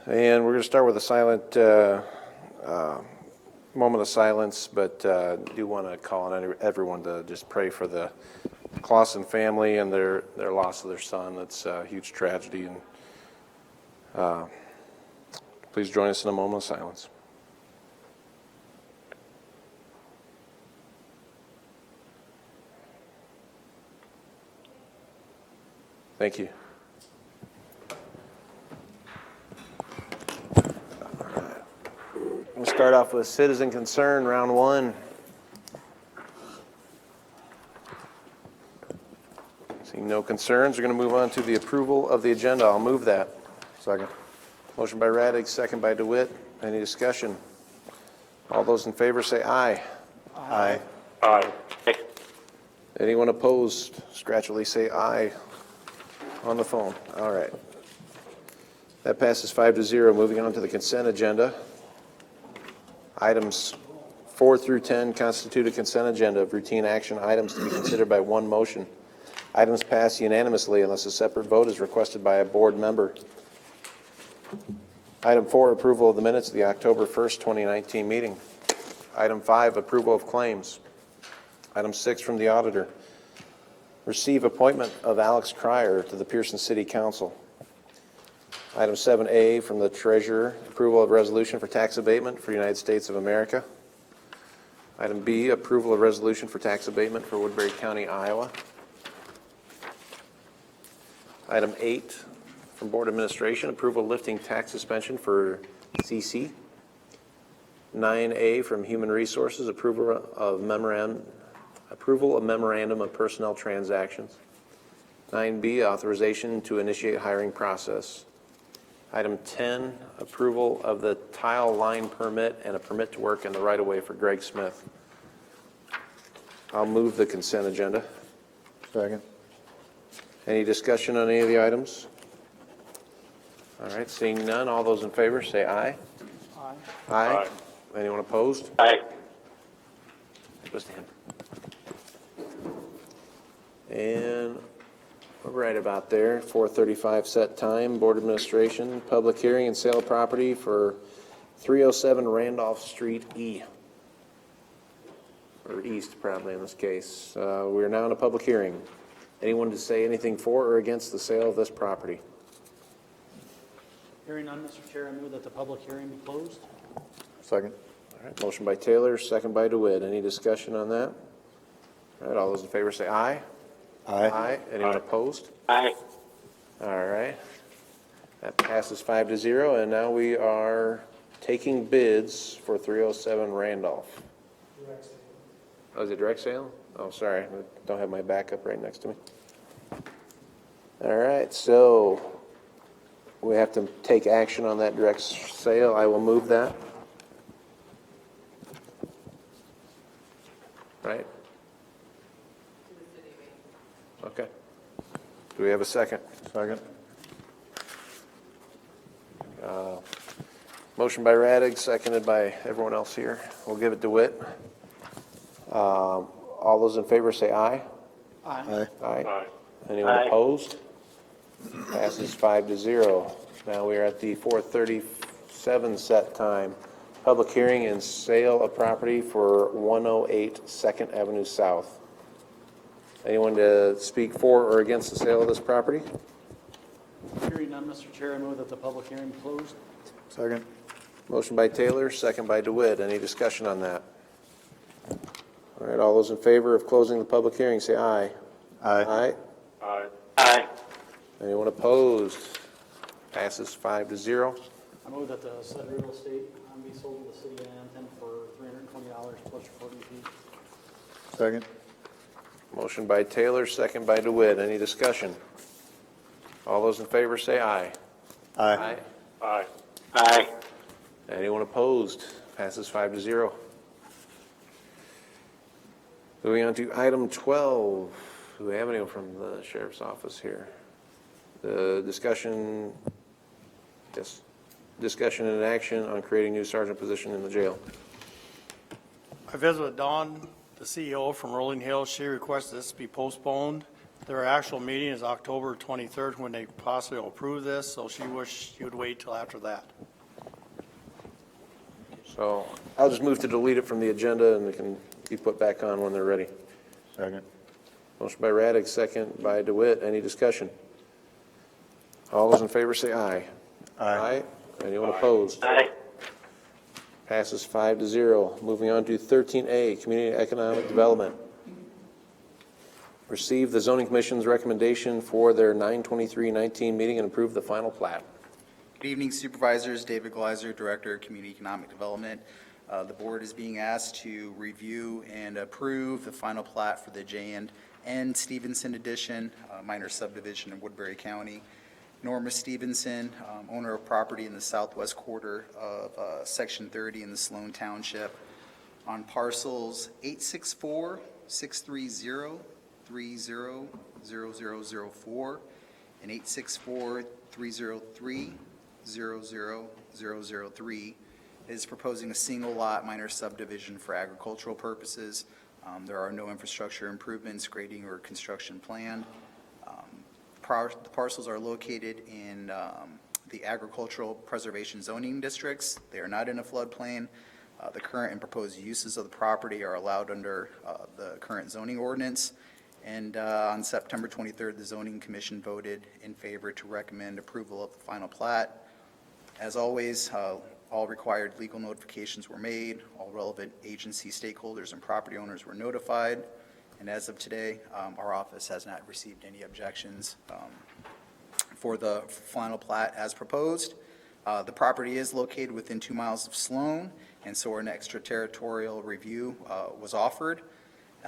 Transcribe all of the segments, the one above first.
And we're going to start with a silent moment of silence, but do want to call on everyone to just pray for the Clausen family and their loss of their son. That's a huge tragedy. And please join us in a moment of silence. Thank you. We'll start off with citizen concern, round one. Seeing no concerns, we're going to move on to the approval of the agenda. I'll move that. Second. Motion by Radig, second by DeWitt. Any discussion? All those in favor say aye. Aye. Aye. Anyone opposed, scratchily say aye on the phone. All right. That passes 5-0. Moving on to the consent agenda. Items 4 through 10 constitute a consent agenda of routine action items to be considered by one motion. Items pass unanimously unless a separate vote is requested by a board member. Item 4, approval of the minutes of the October 1st, 2019 meeting. Item 5, approval of claims. Item 6 from the auditor. Receive appointment of Alex Cryer to the Pearson City Council. Item 7A from the treasurer, approval of resolution for tax abatement for United States of America. Item B, approval of resolution for tax abatement for Woodbury County, Iowa. Item 8 from Board Administration, approval of lifting tax suspension for CC. 9A from Human Resources, approval of memorandum of personnel transactions. 9B, authorization to initiate hiring process. Item 10, approval of the tile line permit and a permit to work in the right-of-way for Greg Smith. I'll move the consent agenda. Second. Any discussion on any of the items? All right, seeing none, all those in favor say aye. Aye. Aye. Anyone opposed? Aye. Just him. And we're right about there. 4:35 set time. Board Administration, public hearing and sale of property for 307 Randolph Street E. Or East, probably in this case. We are now in a public hearing. Anyone to say anything for or against the sale of this property? Hearing none, Mr. Chair, I move that the public hearing be closed. Second. All right, motion by Taylor, second by DeWitt. Any discussion on that? All right, all those in favor say aye. Aye. Aye. Anyone opposed? Aye. All right. That passes 5-0, and now we are taking bids for 307 Randolph. Direct sale. Oh, is it direct sale? Oh, sorry. I don't have my backup right next to me. All right, so we have to take action on that direct sale. I will move that. Right? Okay. Do we have a second? Second. Motion by Radig, seconded by everyone else here. We'll give it to Witt. All those in favor say aye. Aye. Aye. Aye. Anyone opposed? Passes 5-0. Now we are at the 4:37 set time. Public hearing and sale of property for 108 2nd Avenue South. Anyone to speak for or against the sale of this property? Hearing none, Mr. Chair, I move that the public hearing be closed. Second. Motion by Taylor, second by DeWitt. Any discussion on that? All right, all those in favor of closing the public hearing say aye. Aye. Aye. Aye. Aye. Anyone opposed? Passes 5-0. I move that the said real estate be sold to the city of Annton for $320 plus recording fee. Second. Motion by Taylor, second by DeWitt. Any discussion? All those in favor say aye. Aye. Aye. Aye. Anyone opposed? Passes 5-0. Moving on to item 12. Do we have anyone from the sheriff's office here? The discussion, yes, discussion and action on creating new sergeant position in the jail. I visited with Dawn, the CEO from Rolling Hills. She requested this be postponed Their actual meeting is October 23rd when they possibly will approve this, so she wished she would wait till after that. So I'll just move to delete it from the agenda, and it can be put back on when they're ready. Second. Motion by Raddick, second by DeWitt. Any discussion? All those in favor say aye. Aye. Anyone opposed? Aye. Passes 5-0. Moving on to 13A, Community Economic Development. Receive the zoning commission's recommendation for their 9/23/19 meeting and approve the final plat. Good evening, Supervisors. David Gleiser, Director of Community Economic Development. The board is being asked to review and approve the final plat for the J&N Stevenson Edition, minor subdivision in Woodbury County. Norma Stevenson, owner of property in the southwest quarter of Section 30 in the Sloan Township, on parcels 864-630-300004 and 864-303-00003, is proposing a single lot minor subdivision for agricultural purposes. There are no infrastructure improvements, grading, or construction planned. The parcels are located in the agricultural preservation zoning districts. They are not in a floodplain. The current and proposed uses of the property are allowed under the current zoning ordinance. And on September 23rd, the zoning commission voted in favor to recommend approval of the final plat. As always, all required legal notifications were made. All relevant agency stakeholders and property owners were notified. And as of today, our office has not received any objections for the final plat as proposed. The property is located within 2 miles of Sloan, and so an extraterritorial review was offered.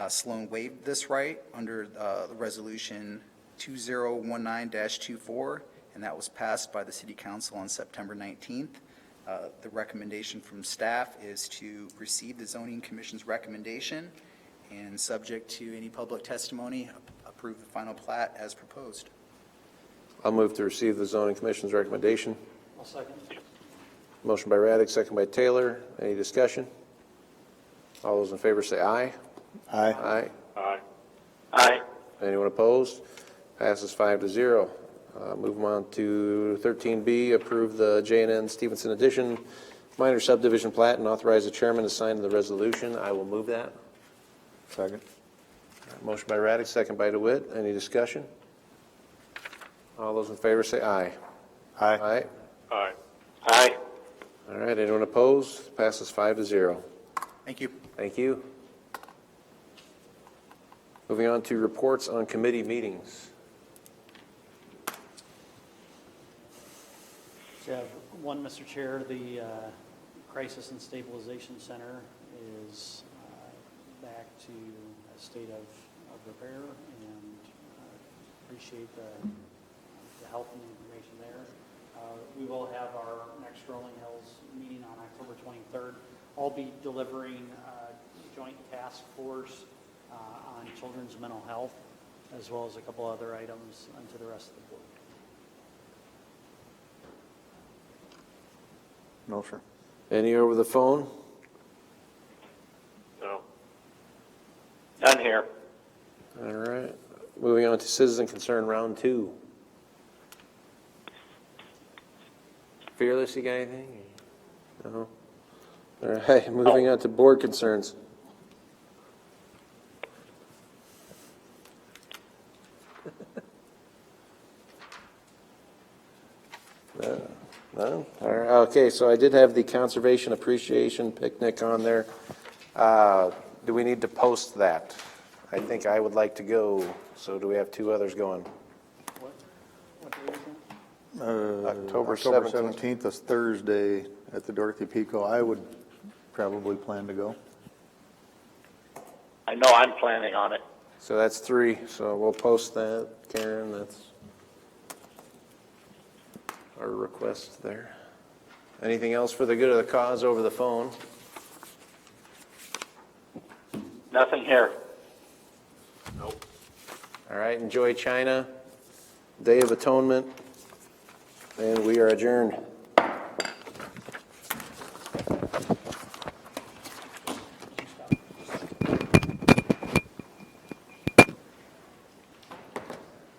Sloan waived this right under the resolution 2019-24, and that was passed by the City Council on September 19th. The recommendation from staff is to receive the Zoning Commission's recommendation and, subject to any public testimony, approve the final plat as proposed. I'll move to receive the zoning commission's recommendation. I'll second. Motion by Raddick, second by Taylor. Any discussion? All those in favor say aye. Aye. Aye. Aye. Aye. Anyone opposed? Passes 5-0. Move on to 13B, approve the J&N Stevenson Edition minor subdivision plat and authorize the chairman to sign the resolution. I will move that. Second. Motion by Raddick, second by DeWitt. Any discussion? All those in favor say aye. Aye. Aye. Aye. Aye. All right, anyone opposed? Passes 5-0. Thank you. Thank you. Moving on to reports on committee meetings. So I have one, Mr. Chair. The Crisis and Stabilization Center is back to a state of repair, and appreciate the help and information there. We will have our next Rolling Hills meeting on October 23rd. I'll be delivering a joint task force on children's mental health, as well as a couple other items onto the rest of the board. No, sir. Any over the phone? No. None here. All right. Moving on to citizen concern round 2. Fearless, you got anything? No. All right. Moving on to board concerns. None? All right. Okay, so I did have the conservation appreciation picnic on there. Do we need to post that? I think I would like to go, so do we have 2 others going? What day is it? October 17th is Thursday at the Dorothy Pico. I would probably plan to go. I know I'm planning on it. So that's 3, so we'll post that. Karen, that's our request there. Anything else for the good of the cause over the phone? Nothing here. Nope. All right, enjoy China, Day of Atonement, and we are adjourned.